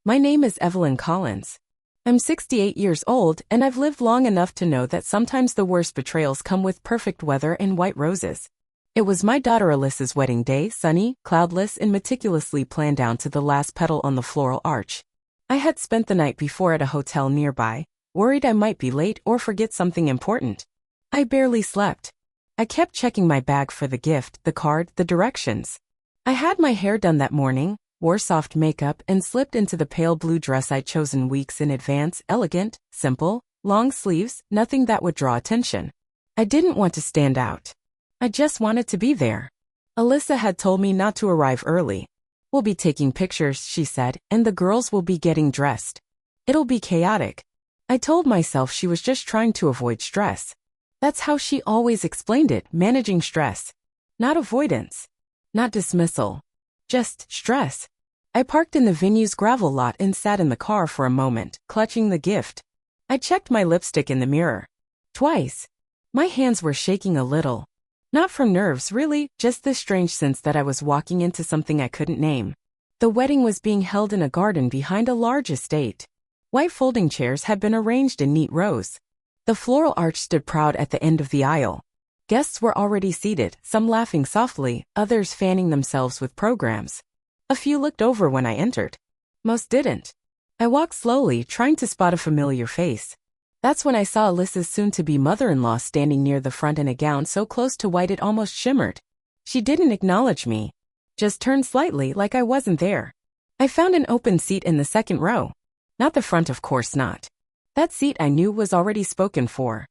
My name is Evelyn Collins. I'm 68 years old and I've lived long enough to know that sometimes the worst betrayals come with perfect weather and white roses. It was my daughter Alyssa's wedding day, sunny, cloudless, and meticulously planned down to the last petal on the floral arch. I had spent the night before at a hotel nearby, worried I might be late or forget something important. I barely slept. I kept checking my bag for the gift, the card, the directions. I had my hair done that morning, wore soft makeup, and slipped into the pale blue dress I'd chosen weeks in advance, elegant, simple, long sleeves, nothing that would draw attention. I didn't want to stand out. I just wanted to be there. Alyssa had told me not to arrive early. We'll be taking pictures, she said, and the girls will be getting dressed. It'll be chaotic. I told myself she was just trying to avoid stress. That's how she always explained it, managing stress. Not avoidance. Not dismissal. Just stress. I parked in the venue's gravel lot and sat in the car for a moment, clutching the gift. I checked my lipstick in the mirror. Twice. My hands were shaking a little. Not from nerves, really, just the strange sense that I was walking into something I couldn't name. The wedding was being held in a garden behind a large estate. White folding chairs had been arranged in neat rows. The floral arch stood proud at the end of the aisle. Guests were already seated, some laughing softly, others fanning themselves with programs. A few looked over when I entered. Most didn't. I walked slowly, trying to spot a familiar face. That's when I saw Alyssa's soon-to-be mother-in-law standing near the front in a gown so close to white it almost shimmered. She didn't acknowledge me. Just turned slightly like I wasn't there. I found an open seat in the second row. Not the front, of course not. That seat I knew was already spoken for.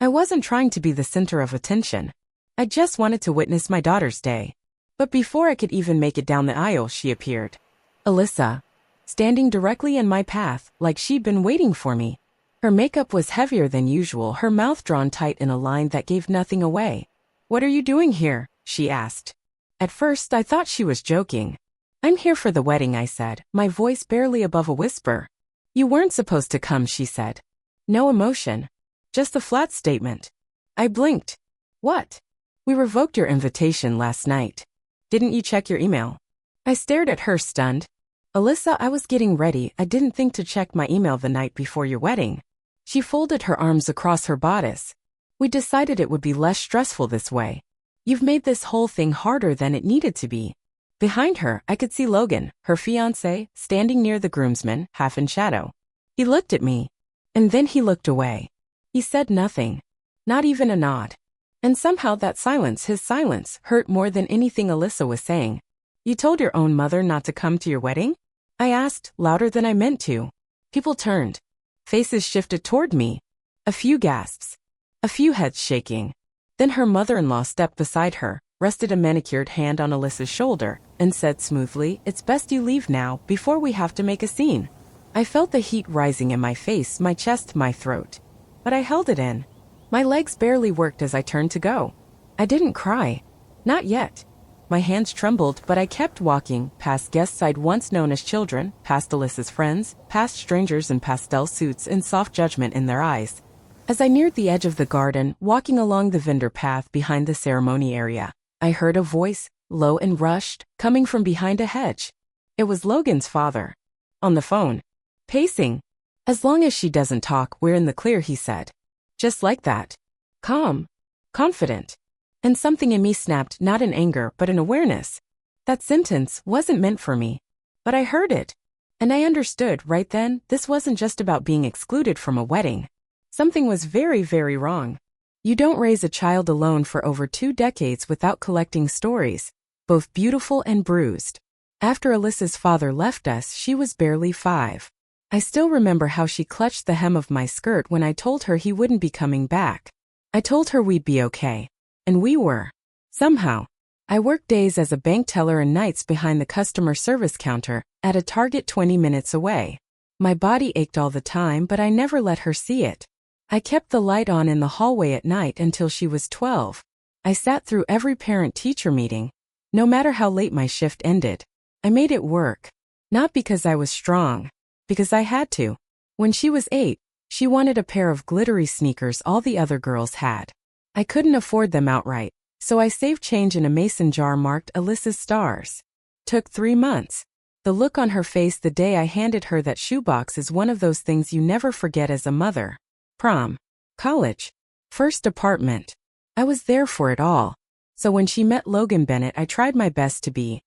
I wasn't trying to be the center of attention. I just wanted to witness my daughter's day. But before I could even make it down the aisle, she appeared. Alyssa. Standing directly in my path, like she'd been waiting for me. Her makeup was heavier than usual, her mouth drawn tight in a line that gave nothing away. "What are you doing here?" she asked. At first, I thought she was joking. "I'm here for the wedding," I said, my voice barely above a whisper. "You weren't supposed to come," she said. No emotion. Just a flat statement. I blinked. "What?" "We revoked your invitation last night. Didn't you check your email?" I stared at her, stunned. "Alyssa, I was getting ready. I didn't think to check my email the night before your wedding." She folded her arms across her bodice. "We decided it would be less stressful this way. You've made this whole thing harder than it needed to be." Behind her, I could see Logan, her fiancé, standing near the groomsmen, half in shadow. He looked at me. And then he looked away. He said nothing. Not even a nod. And somehow that silence, his silence, hurt more than anything Alyssa was saying. "You told your own mother not to come to your wedding?" I asked, louder than I meant to. People turned. Faces shifted toward me. A few gasps. A few heads shaking. Then her mother-in-law stepped beside her, rested a manicured hand on Alyssa's shoulder, and said smoothly, "It's best you leave now, before we have to make a scene." I felt the heat rising in my face, my chest, my throat. But I held it in. My legs barely worked as I turned to go. I didn't cry. Not yet. My hands trembled, but I kept walking, past guests I'd once known as children, past Alyssa's friends, past strangers in pastel suits and soft judgment in their eyes. As I neared the edge of the garden, walking along the vendor path behind the ceremony area, I heard a voice, low and rushed, coming from behind a hedge. It was Logan's father. On the phone. Pacing. "As long as she doesn't talk, we're in the clear," he said. Just like that. Calm. Confident. And something in me snapped, not in anger, but in awareness. That sentence wasn't meant for me. But I heard it. And I understood right then, this wasn't just about being excluded from a wedding. Something was very, very wrong. You don't raise a child alone for over 2 decades without collecting stories, both beautiful and bruised. After Alyssa's father left us, she was barely 5. I still remember how she clutched the hem of my skirt when I told her he wouldn't be coming back. I told her we'd be okay. And we were. Somehow. I worked days as a bank teller and nights behind the customer service counter at a Target 20 minutes away. My body ached all the time, but I never let her see it. I kept the light on in the hallway at night until she was 12. I sat through every parent-teacher meeting. No matter how late my shift ended, I made it work. Not because I was strong. Because I had to. When she was 8, she wanted a pair of glittery sneakers all the other girls had. I couldn't afford them outright, so I saved change in a mason jar marked Alyssa's stars. Took 3 months. The look on her face the day I handed her that shoebox is one of those things you never forget as a mother. Prom. College. First apartment. I was there for it all. So when she met Logan Bennett, I tried my best to be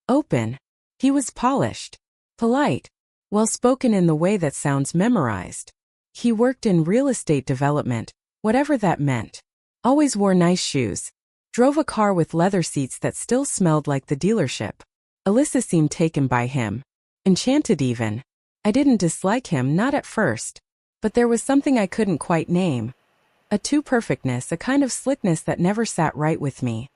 open. He was polished, polite, well-spoken in the way that sounds memorized. He worked in real estate development, whatever that meant. Always wore nice shoes. Drove a car with leather seats that still smelled like the dealership. Alyssa seemed taken by him. Enchanted even. I didn't dislike him, not at first. But there was something I couldn't quite name. A too-perfectness, a kind of slickness that never sat right with me.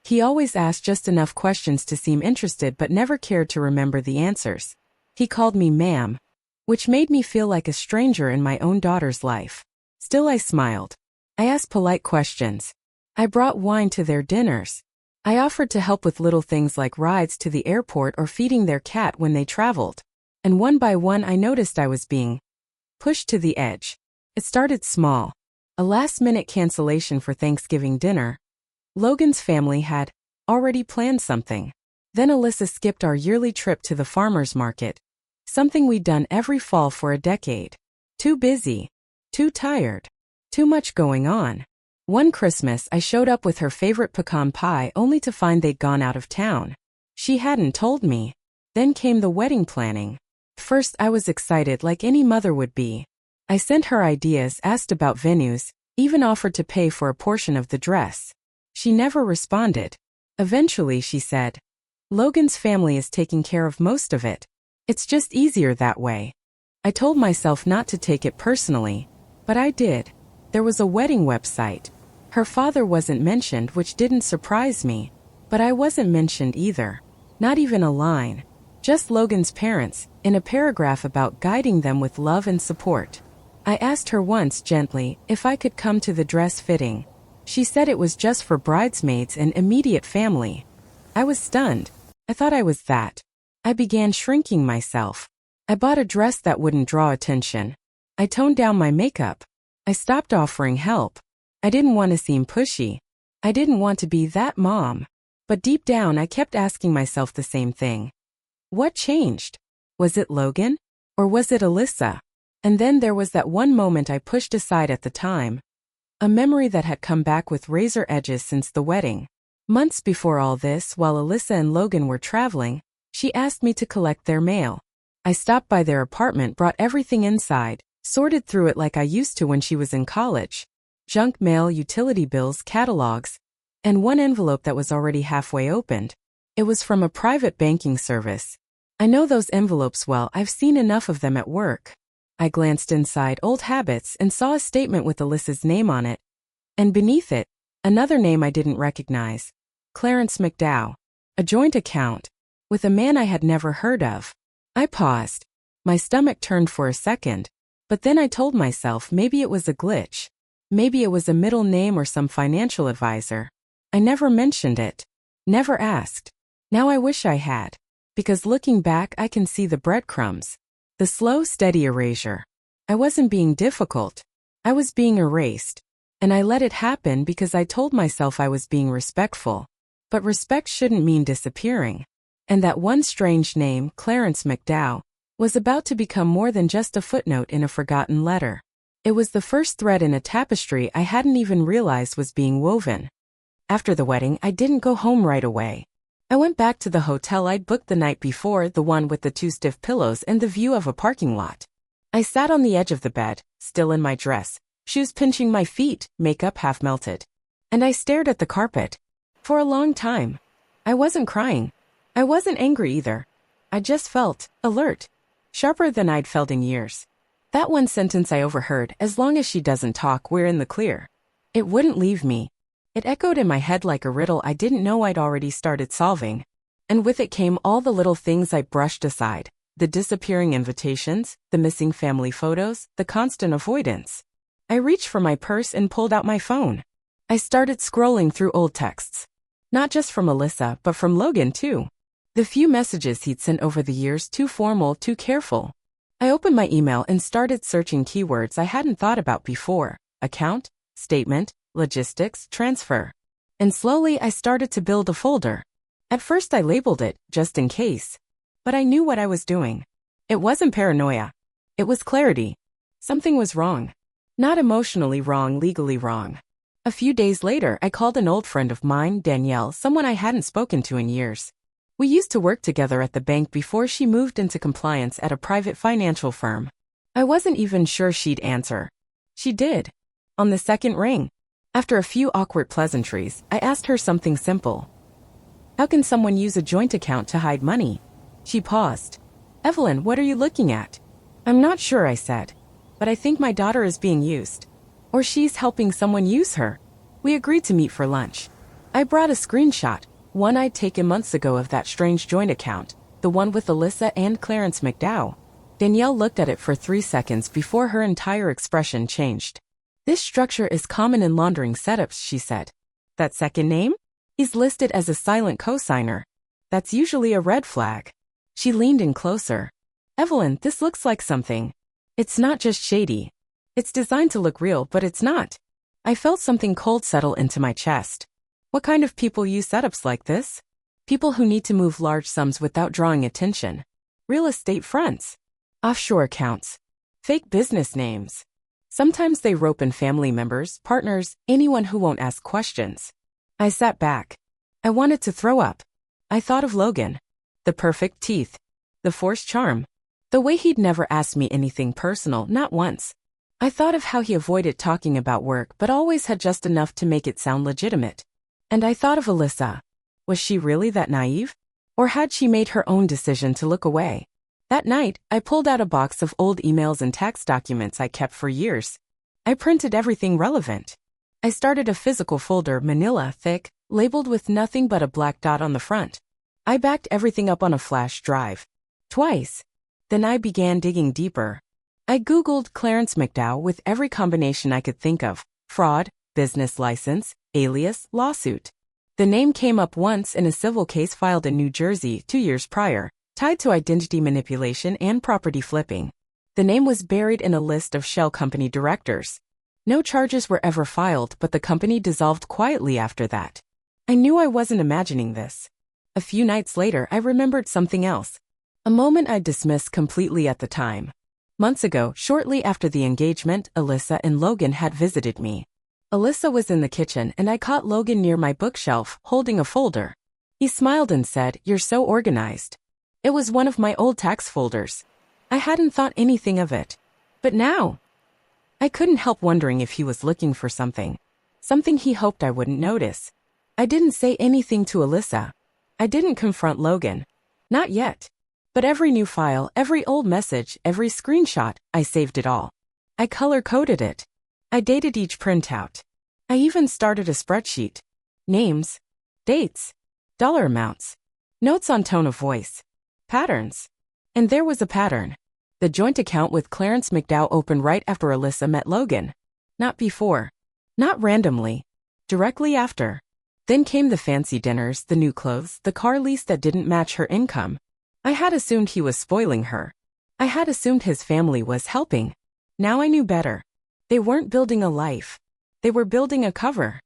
He always asked just enough questions to seem interested but never cared to remember the answers. He called me ma'am, which made me feel like a stranger in my own daughter's life. Still I smiled. I asked polite questions. I brought wine to their dinners. I offered to help with little things like rides to the airport or feeding their cat when they traveled. And one by one I noticed I was being pushed to the edge. It started small. A last-minute cancellation for Thanksgiving dinner. Logan's family had already planned something. Then Alyssa skipped our yearly trip to the farmer's market. Something we'd done every fall for a decade. Too busy. Too tired. Too much going on. One Christmas, I showed up with her favorite pecan pie only to find they'd gone out of town. She hadn't told me. Then came the wedding planning. First, I was excited like any mother would be. I sent her ideas, asked about venues, even offered to pay for a portion of the dress. She never responded. Eventually, she said, "Logan's family is taking care of most of it. It's just easier that way." I told myself not to take it personally, but I did. There was a wedding website. Her father wasn't mentioned, which didn't surprise me, but I wasn't mentioned either. Not even a line. Just Logan's parents, in a paragraph about guiding them with love and support. I asked her once gently if I could come to the dress fitting. She said it was just for bridesmaids and immediate family. I was stunned. I thought I was that. I began shrinking myself. I bought a dress that wouldn't draw attention. I toned down my makeup. I stopped offering help. I didn't want to seem pushy. I didn't want to be that mom. But deep down I kept asking myself the same thing. What changed? Was it Logan? Or was it Alyssa? And then there was that one moment I pushed aside at the time. A memory that had come back with razor edges since the wedding. Months before all this, while Alyssa and Logan were traveling, she asked me to collect their mail. I stopped by their apartment, brought everything inside, sorted through it like I used to when she was in college. Junk mail, utility bills, catalogs, and one envelope that was already halfway opened. It was from a private banking service. I know those envelopes well, I've seen enough of them at work. I glanced inside, old habits, and saw a statement with Alyssa's name on it. And beneath it, another name I didn't recognize. Clarence McDowell. A joint account. With a man I had never heard of. I paused. My stomach turned for a second. But then I told myself maybe it was a glitch. Maybe it was a middle name or some financial advisor. I never mentioned it. Never asked. Now I wish I had. Because looking back I can see the breadcrumbs. The slow, steady erasure. I wasn't being difficult. I was being erased. And I let it happen because I told myself I was being respectful. But respect shouldn't mean disappearing. And that one strange name, Clarence McDowell, was about to become more than just a footnote in a forgotten letter. It was the first thread in a tapestry I hadn't even realized was being woven. After the wedding, I didn't go home right away. I went back to the hotel I'd booked the night before, the one with the 2 stiff pillows and the view of a parking lot. I sat on the edge of the bed, still in my dress, shoes pinching my feet, makeup half melted. And I stared at the carpet. For a long time. I wasn't crying. I wasn't angry either. I just felt alert. Sharper than I'd felt in years. That one sentence I overheard, "As long as she doesn't talk, we're in the clear." It wouldn't leave me. It echoed in my head like a riddle I didn't know I'd already started solving. And with it came all the little things I brushed aside. The disappearing invitations, the missing family photos, the constant avoidance. I reached for my purse and pulled out my phone. I started scrolling through old texts. Not just from Alyssa, but from Logan too. The few messages he'd sent over the years, too formal, too careful. I opened my email and started searching keywords I hadn't thought about before. Account, statement, logistics, transfer. And slowly I started to build a folder. At first I labeled it, just in case. but I knew what I was doing. It wasn't paranoia. It was clarity. Something was wrong. Not emotionally wrong, legally wrong. A few days later, I called an old friend of mine, Danielle, someone I hadn't spoken to in years. We used to work together at the bank before she moved into compliance at a private financial firm. I wasn't even sure she'd answer. She did. On the second ring. After a few awkward pleasantries, I asked her something simple. How can someone use a joint account to hide money? She paused. Evelyn, what are you looking at? I'm not sure, I said. But I think my daughter is being used. Or she's helping someone use her. We agreed to meet for lunch. I brought a screenshot, one I'd taken months ago of that strange joint account, the one with Alyssa and Clarence McDowell. Danielle looked at it for 3 seconds before her entire expression changed. This structure is common in laundering setups, she said. That second name? He's listed as a silent cosigner. That's usually a red flag. She leaned in closer. Evelyn, this looks like something. It's not just shady. It's designed to look real, but it's not. I felt something cold settle into my chest. What kind of people use setups like this? People who need to move large sums without drawing attention. Real estate fronts. Offshore accounts. Fake business names. Sometimes they rope in family members, partners, anyone who won't ask questions. I sat back. I wanted to throw up. I thought of Logan. The perfect teeth. The forced charm. The way he'd never asked me anything personal, not once. I thought of how he avoided talking about work but always had just enough to make it sound legitimate. And I thought of Alyssa. Was she really that naive? Or had she made her own decision to look away? That night, I pulled out a box of old emails and tax documents I kept for years. I printed everything relevant. I started a physical folder, manila thick, labeled with nothing but a black dot on the front. I backed everything up on a flash drive. Twice. Then I began digging deeper. I Googled Clarence McDowell with every combination I could think of. Fraud, business license, alias, lawsuit. The name came up once in a civil case filed in New Jersey 2 years prior, tied to identity manipulation and property flipping. The name was buried in a list of shell company directors. No charges were ever filed, but the company dissolved quietly after that. I knew I wasn't imagining this. A few nights later, I remembered something else. A moment I dismissed completely at the time. Months ago, shortly after the engagement, Alyssa and Logan had visited me. Alyssa was in the kitchen and I caught Logan near my bookshelf, holding a folder. He smiled and said, "You're so organized." It was one of my old tax folders. I hadn't thought anything of it. But now, I couldn't help wondering if he was looking for something. Something he hoped I wouldn't notice. I didn't say anything to Alyssa. I didn't confront Logan. Not yet. But every new file, every old message, every screenshot, I saved it all. I color-coded it. I dated each printout. I even started a spreadsheet. Names, dates, dollar amounts, notes on tone of voice, patterns. And there was a pattern. The joint account with Clarence McDowell opened right after Alyssa met Logan. Not before. Not randomly. Directly after. Then came the fancy dinners, the new clothes, the car lease that didn't match her income. I had assumed he was spoiling her. I had assumed his family was helping. Now I knew better. They weren't building a life. They were building a cover.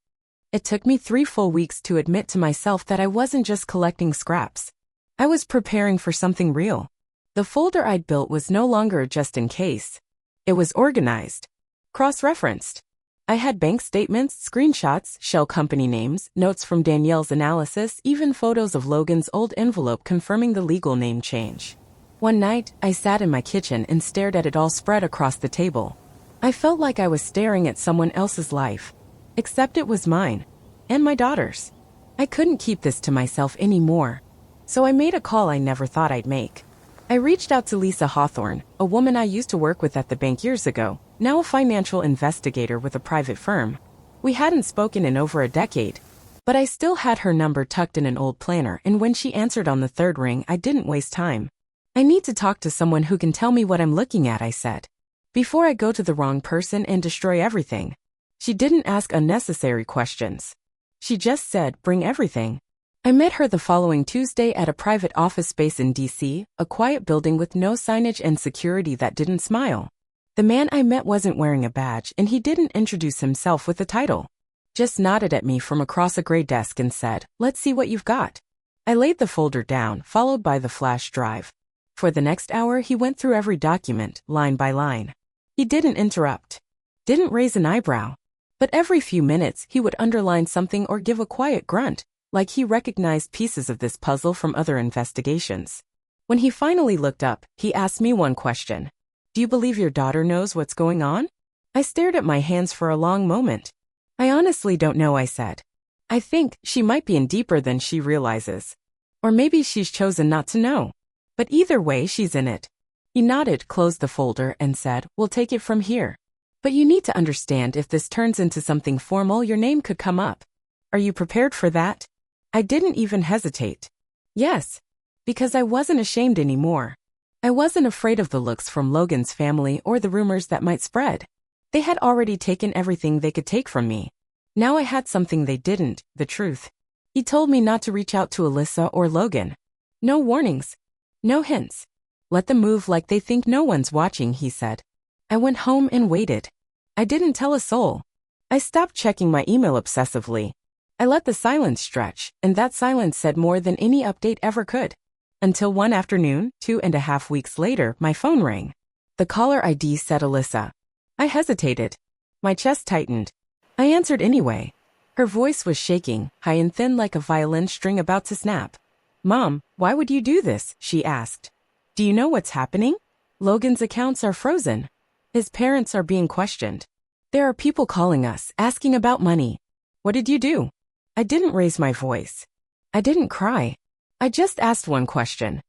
It took me 3 full weeks to admit to myself that I wasn't just collecting scraps. I was preparing for something real. The folder I'd built was no longer just in case. It was organized. Cross-referenced. I had bank statements, screenshots, shell company names, notes from Danielle's analysis, even photos of Logan's old envelope confirming the legal name change. One night, I sat in my kitchen and stared at it all spread across the table. I felt like I was staring at someone else's life. Except it was mine. And my daughter's. I couldn't keep this to myself anymore. So I made a call I never thought I'd make. I reached out to Lisa Hawthorne, a woman I used to work with at the bank years ago, now a financial investigator with a private firm. We hadn't spoken in over a decade, but I still had her number tucked in an old planner, and when she answered on the 3rd ring, I didn't waste time. I need to talk to someone who can tell me what I'm looking at, I said. Before I go to the wrong person and destroy everything. She didn't ask unnecessary questions. She just said, bring everything. I met her the following Tuesday at a private office space in D.C., a quiet building with no signage and security that didn't smile. The man I met wasn't wearing a badge, and he didn't introduce himself with a title. Just nodded at me from across a gray desk and said, "Let's see what you've got." I laid the folder down, followed by the flash drive. For the next hour, he went through every document, line by line. He didn't interrupt. Didn't raise an eyebrow. But every few minutes, he would underline something or give a quiet grunt, like he recognized pieces of this puzzle from other investigations. When he finally looked up, he asked me one question. Do you believe your daughter knows what's going on? I stared at my hands for a long moment. I honestly don't know, I said. I think she might be in deeper than she realizes. Or maybe she's chosen not to know. But either way, she's in it. He nodded, closed the folder, and said, we'll take it from here. But you need to understand, if this turns into something formal, your name could come up. Are you prepared for that? I didn't even hesitate. Yes. Because I wasn't ashamed anymore. I wasn't afraid of the looks from Logan's family or the rumors that might spread. They had already taken everything they could take from me. Now I had something they didn't, the truth. He told me not to reach out to Alyssa or Logan. No warnings. No hints. Let them move like they think no one's watching, he said. I went home and waited. I didn't tell a soul. I stopped checking my email obsessively. I let the silence stretch, and that silence said more than any update ever could. Until one afternoon, 2.5 weeks later, my phone rang. The caller ID said Alyssa. I hesitated. My chest tightened. I answered anyway. Her voice was shaking, high and thin like a violin string about to snap. Mom, why would you do this? She asked. Do you know what's happening? Logan's accounts are frozen. His parents are being questioned. There are people calling us, asking about money. What did you do? I didn't raise my voice. I didn't cry. I just asked one question.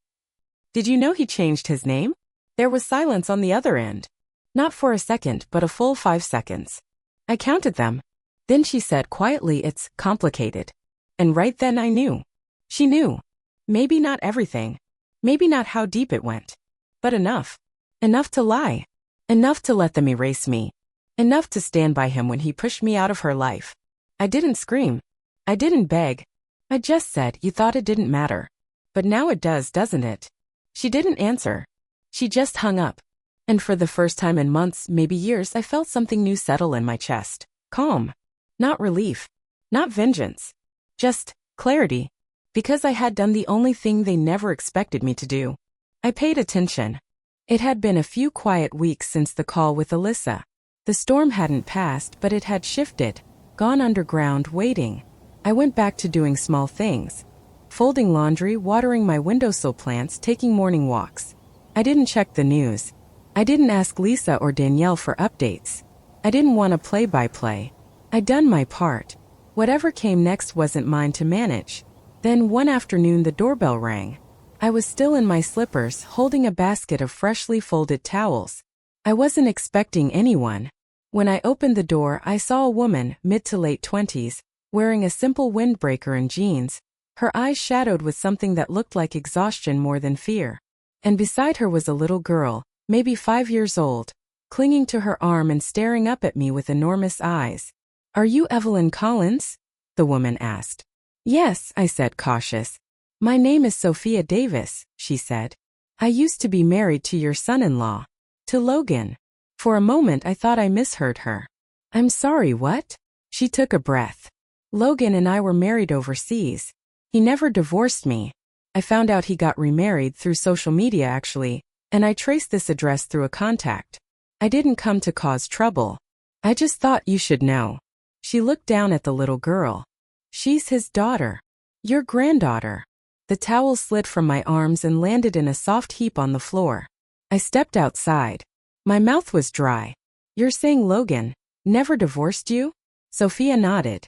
Did you know he changed his name? There was silence on the other end. Not for a second, but a full 5 seconds. I counted them. Then she said quietly, it's complicated. And right then I knew. She knew. Maybe not everything. Maybe not how deep it went. But enough. Enough to lie. Enough to let them erase me. Enough to stand by him when he pushed me out of her life. I didn't scream. I didn't beg. I just said, you thought it didn't matter. But now it does, doesn't it? She didn't answer. She just hung up. And for the first time in months, maybe years, I felt something new settle in my chest. Calm. Not relief. Not vengeance. Just clarity. Because I had done the only thing they never expected me to do. I paid attention. It had been a few quiet weeks since the call with Alyssa. The storm hadn't passed, but it had shifted. Gone underground, waiting. I went back to doing small things. Folding laundry, watering my windowsill plants, taking morning walks. I didn't check the news. I didn't ask Lisa or Danielle for updates. I didn't want a play-by-play. I'd done my part. Whatever came next wasn't mine to manage. Then one afternoon the doorbell rang. I was still in my slippers, holding a basket of freshly folded towels. I wasn't expecting anyone. When I opened the door, I saw a woman, mid to late 20s, wearing a simple windbreaker and jeans, her eyes shadowed with something that looked like exhaustion more than fear. And beside her was a little girl, maybe 5 years old, clinging to her arm and staring up at me with enormous eyes. Are you Evelyn Collins? The woman asked. Yes, I said, cautious. My name is Sophia Davis, she said. I used to be married to your son-in-law. To Logan. For a moment I thought I misheard her. I'm sorry, what? She took a breath. Logan and I were married overseas. He never divorced me. I found out he got remarried through social media actually, and I traced this address through a contact. I didn't come to cause trouble. I just thought you should know. She looked down at the little girl. She's his daughter. Your granddaughter. The towel slid from my arms and landed in a soft heap on the floor. I stepped outside. My mouth was dry. You're saying Logan never divorced you? Sophia nodded.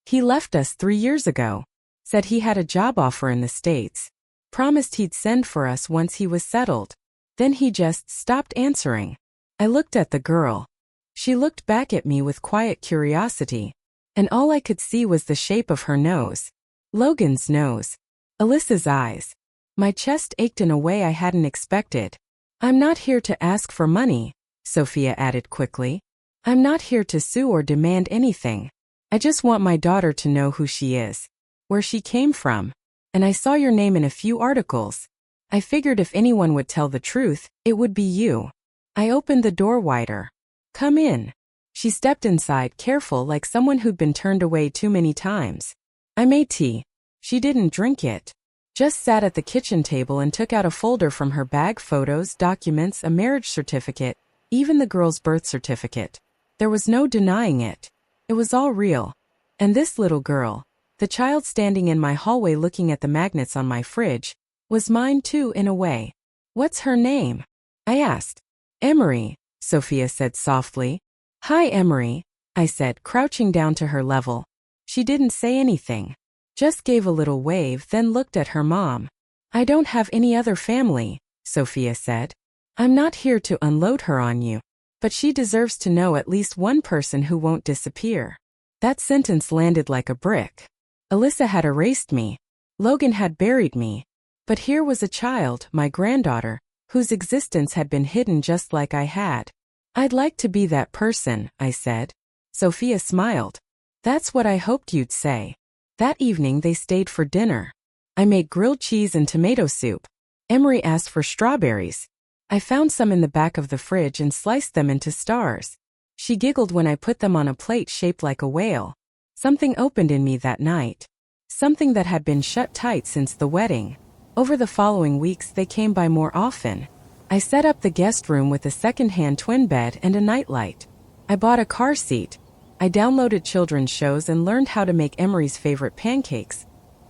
He left us 3 years ago. Said he had a job offer in the States. Promised he'd send for us once he was settled. Then he just stopped answering. I looked at the girl. She looked back at me with quiet curiosity. And all I could see was the shape of her nose. Logan's nose. Alyssa's eyes. My chest ached in a way I hadn't expected. I'm not here to ask for money, Sophia added quickly. I'm not here to sue or demand anything. I just want my daughter to know who she is, where she came from. And I saw your name in a few articles. I figured if anyone would tell the truth, it would be you. I opened the door wider. Come in. She stepped inside, careful like someone who'd been turned away too many times. I made tea. She didn't drink it. Just sat at the kitchen table and took out a folder from her bag, photos, documents, a marriage certificate, even the girl's birth certificate. There was no denying it. It was all real. And this little girl, the child standing in my hallway looking at the magnets on my fridge, was mine too in a way. What's her name? I asked. Emery, Sophia said softly. Hi, Emery, I said, crouching down to her level. She didn't say anything. Just gave a little wave, then looked at her mom. I don't have any other family, Sophia said. I'm not here to unload her on you. But she deserves to know at least one person who won't disappear. That sentence landed like a brick. Alyssa had erased me. Logan had buried me. But here was a child, my granddaughter, whose existence had been hidden just like I had. I'd like to be that person, I said. Sophia smiled. That's what I hoped you'd say. That evening they stayed for dinner. I made grilled cheese and tomato soup. Emery asked for strawberries. I found some in the back of the fridge and sliced them into stars. She giggled when I put them on a plate shaped like a whale. Something opened in me that night. Something that had been shut tight since the wedding. Over the following weeks they came by more often. I set up the guest room with a second-hand twin bed and a nightlight. I bought a car seat. I downloaded children's shows and learned how to make Emery's favorite pancakes.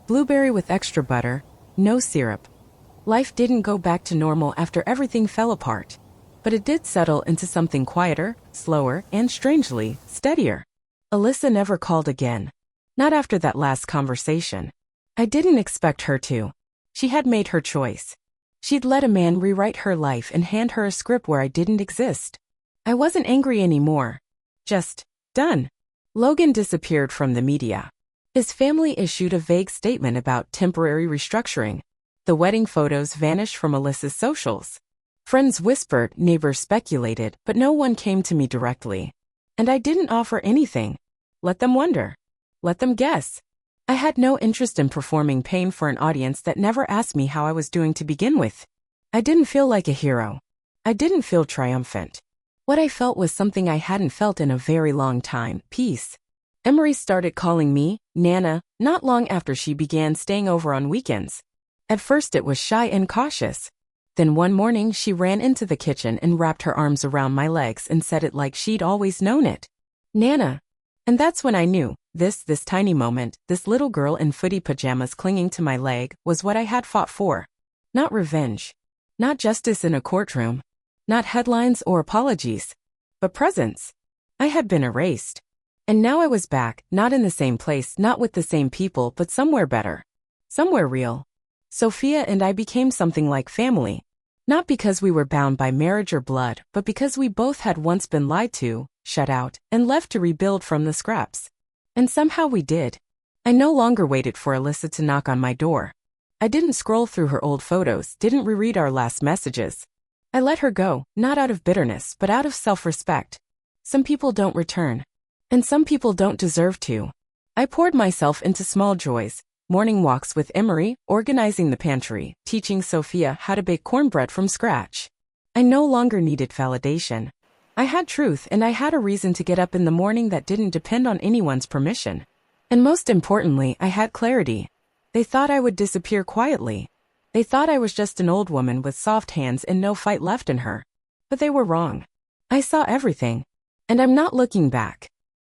Blueberry with extra butter, no syrup. Life didn't go back to normal after everything fell apart. But it did settle into something quieter, slower, and strangely, steadier. Alyssa never called again. Not after that last conversation. I didn't expect her to. She had made her choice. She'd let a man rewrite her life and hand her a script where I didn't exist. I wasn't angry anymore. Just done. Logan disappeared from the media. His family issued a vague statement about temporary restructuring. The wedding photos vanished from Alyssa's socials. Friends whispered, neighbors speculated, but no one came to me directly. And I didn't offer anything. Let them wonder. Let them guess. I had no interest in performing pain for an audience that never asked me how I was doing to begin with. I didn't feel like a hero. I didn't feel triumphant. What I felt was something I hadn't felt in a very long time, peace. Emery started calling me Nana not long after she began staying over on weekends. At first it was shy and cautious. Then one morning she ran into the kitchen and wrapped her arms around my legs and said it like she'd always known it. Nana. And that's when I knew, this tiny moment, this little girl in footy pajamas clinging to my leg, was what I had fought for. Not revenge. Not justice in a courtroom. Not headlines or apologies. But presence. I had been erased. And now I was back, not in the same place, not with the same people, but somewhere better. Somewhere real. Sophia and I became something like family. Not because we were bound by marriage or blood, but because we both had once been lied to, shut out, and left to rebuild from the scraps. And somehow we did. I no longer waited for Alyssa to knock on my door. I didn't scroll through her old photos, didn't reread our last messages. I let her go, not out of bitterness, but out of self-respect. Some people don't return. And some people don't deserve to. I poured myself into small joys, morning walks with Emery, organizing the pantry, teaching Sophia how to bake cornbread from scratch. I no longer needed validation. I had truth and I had a reason to get up in the morning that didn't depend on anyone's permission. And most importantly, I had clarity. They thought I would disappear quietly. They thought I was just an old woman with soft hands and no fight left in her. But they were wrong. I saw everything. And I'm not looking back.